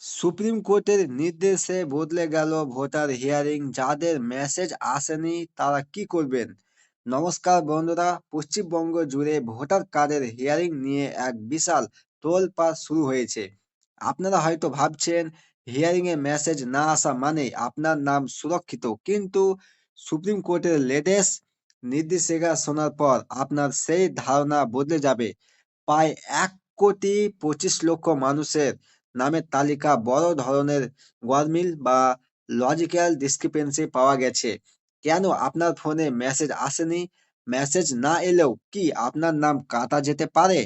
Supreme কোর্টের নির্দেশে বদলে গেল ভোটার হিয়ারিং। যাদের মেসেজ আসেনি তারা কি করবেন? নমস্কার বন্ধুরা, পশ্চিমবঙ্গ জুড়ে ভোটার কার্ডের হিয়ারিং নিয়ে এক বিশাল তোলপাড় শুরু হয়েছে। আপনারা হয়তো ভাবছেন হিয়ারিং এ মেসেজ না আসা মানে আপনার নাম সুরক্ষিত, কিন্তু সুপ্রিম কোর্টের লেটেস্ট নির্দেশিকা শোনার পর আপনার সেই ধারণা বদলে যাবে। প্রায় 1,25,00,000 মানুষের নামের তালিকা বড় ধরনের গরমিল বা লজিক্যাল ডিসক্রিপেন্সি পাওয়া গেছে। কেন আপনার ফোনে মেসেজ আসেনি? মেসেজ না এলেও কি আপনার নাম কাটা যেতে পারে?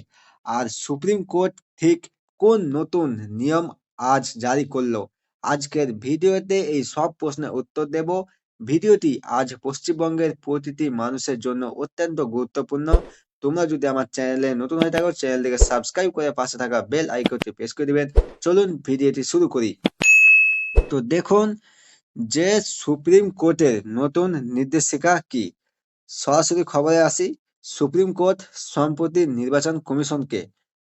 আর সুপ্রিম কোর্ট ঠিক কোন নতুন নিয়ম আজ জারি করলো? আজকের ভিডিওতে এই সব প্রশ্নের উত্তর দেব। ভিডিওটি আজ পশ্চিমবঙ্গের প্রতিটি মানুষের জন্য অত্যন্ত গুরুত্বপূর্ণ। তোমরা যদি আমার চ্যানেলে নতুন হয়ে থাকো, চ্যানেলটিকে সাবস্ক্রাইব করে পাশে থাকা বেল আইকনটি প্রেস করে দিবেন। চলুন ভিডিওটি শুরু করি। তো দেখুন, যে সুপ্রিম কোর্টের নতুন নির্দেশিকা কি। সরাসরি খবরে আসি। সুপ্রিম কোর্ট সম্প্রতি নির্বাচন কমিশনকে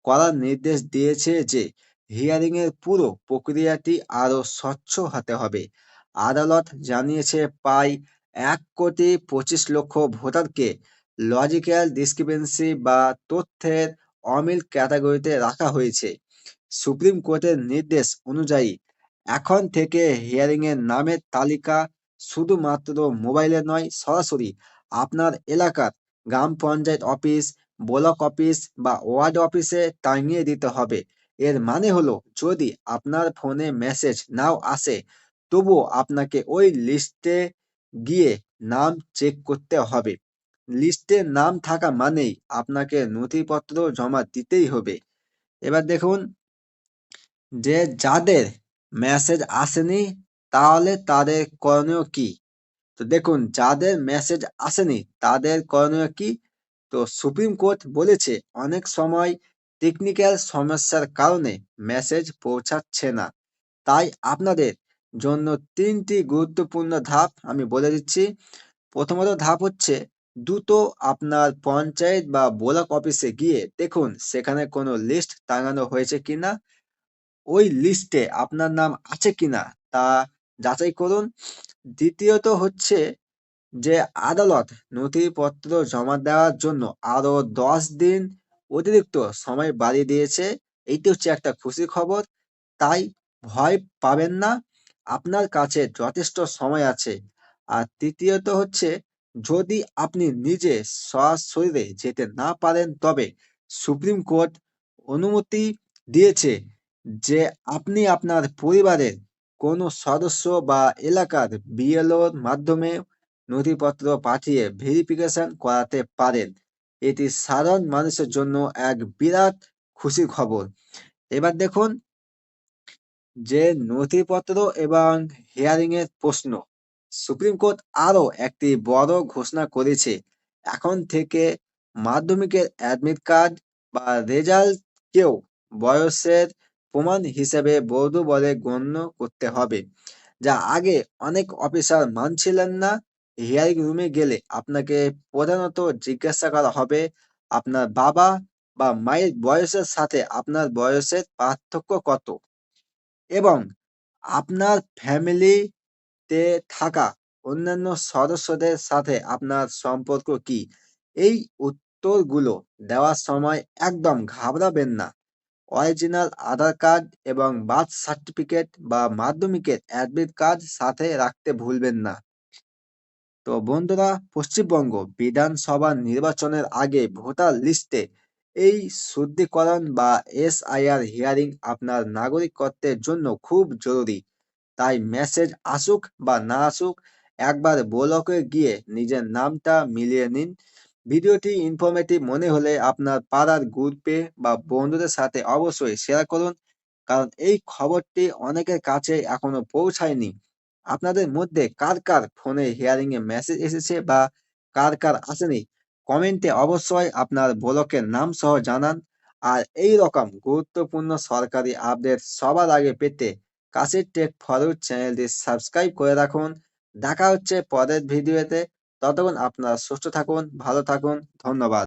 কড়া নির্দেশ দিয়েছে যে হিয়ারিং এর পুরো প্রক্রিয়াটি আরো স্বচ্ছ হতে হবে। আদালত জানিয়েছে প্রায় 1,25,00,000 ভোটারকে লজিক্যাল ডিসক্রিপেন্সি বা তথ্যের অমিল ক্যাটাগরিতে রাখা হয়েছে। সুপ্রিম কোর্টের নির্দেশ অনুযায়ী এখন থেকে হিয়ারিং এর নামের তালিকা শুধুমাত্র মোবাইলে নয়, সরাসরি আপনার এলাকার গ্রাম পঞ্চায়েত অফিস, ব্লক অফিস বা ওয়ার্ড অফিসে টাঙিয়ে দিতে হবে। এর মানে হলো, যদি আপনার ফোনে মেসেজ নাও আসে, তবুও আপনাকে ওই লিস্টে গিয়ে নাম চেক করতে হবে। লিস্টে নাম থাকা মানেই আপনাকে নথিপত্র জমা দিতেই হবে। এবার দেখুন, যে যাদের মেসেজ আসেনি তাহলে তাদের করণীয় কি। তো দেখুন, যাদের মেসেজ আসেনি তাদের করণীয় কি। তো সুপ্রিম কোর্ট বলেছে অনেক সময় টেকনিক্যাল সমস্যার কারণে মেসেজ পৌঁছাচ্ছে না। তাই আপনাদের জন্য 3টি গুরুত্বপূর্ণ ধাপ আমি বলে দিচ্ছি। প্রথমত ধাপ হচ্ছে, দ্রুত আপনার পঞ্চায়েত বা ব্লক অফিসে গিয়ে দেখুন সেখানে কোনো লিস্ট টাঙানো হয়েছে কিনা, ওই লিস্টে আপনার নাম আছে কিনা তা যাচাই করুন। দ্বিতীয়ত হচ্ছে যে আদালত নথিপত্র জমা দেওয়ার জন্য আরো 10 দিন অতিরিক্ত সময় বাড়িয়ে দিয়েছে। এইটি হচ্ছে একটা খুশির খবর। তাই ভয় পাবেন না, আপনার কাছে যথেষ্ট সময় আছে। আর তৃতীয়ত হচ্ছে, যদি আপনি নিজে সশরীরে যেতে না পারেন, তবে সুপ্রিম কোর্ট অনুমতি দিয়েছে যে আপনি আপনার পরিবারের কোনো সদস্য বা এলাকার বিএলওর মাধ্যমে নথিপত্র পাঠিয়ে ভেরিফিকেশন করাতে পারেন। এটি সাধারণ মানুষের জন্য এক বিরাট খুশির খবর। এবার দেখুন, যে নথিপত্র এবং হিয়ারিং এর প্রশ্ন, সুপ্রিম কোর্ট আরো একটি বড় ঘোষণা করেছে। এখন থেকে মাধ্যমিকের অ্যাডমিট কার্ড বা রেজাল্ট কেও বয়সের প্রমাণ হিসেবে বৈধ বলে গণ্য করতে হবে, যা আগে অনেক অফিসার মানছিলেন না। হিয়ারিং রুমে গেলে আপনাকে প্রধানত জিজ্ঞাসা করা হবে আপনার বাবা বা মায়ের বয়সের সাথে আপনার বয়সের পার্থক্য কত, এবং আপনার ফ্যামিলিতে থাকা অন্যান্য সদস্যদের সাথে আপনার সম্পর্ক কি। এই উত্তরগুলো দেওয়ার সময় একদম ঘাবড়াবেন না। অরিজিনাল আধার কার্ড এবং বার্থ সার্টিফিকেট বা মাধ্যমিকের অ্যাডমিট কার্ড সাথে রাখতে ভুলবেন না। তো বন্ধুরা, পশ্চিমবঙ্গ বিধানসভা নির্বাচনের আগে ভোটার লিস্টে এই শুদ্ধিকরণ বা এসআইআর হিয়ারিং আপনার নাগরিকত্বের জন্য খুব জরুরি। তাই মেসেজ আসুক বা না আসুক, একবার ব্লকে গিয়ে নিজের নামটা মিলিয়ে নিন। ভিডিওটি ইনফরমেটিভ মনে হলে আপনার পাড়ার গ্রুপে বা বন্ধুদের সাথে অবশ্যই শেয়ার করুন, কারণ এই খবরটি অনেকের কাছে এখনো পৌঁছায়নি। আপনাদের মধ্যে কার কার ফোনে হিয়ারিং এ মেসেজ এসেছে বা কার কার আসেনি, কমেন্টে অবশ্যই আপনার ব্লকের নাম সহ জানান। আর এই রকম গুরুত্বপূর্ণ সরকারি আপডেট সবার আগে পেতে কাশির টেক ফরওয়ার্ড চ্যানেলটি সাবস্ক্রাইব করে রাখুন। দেখা হচ্ছে পরের ভিডিওতে। ততক্ষণ আপনারা সুস্থ থাকুন, ভালো থাকুন। ধন্যবাদ।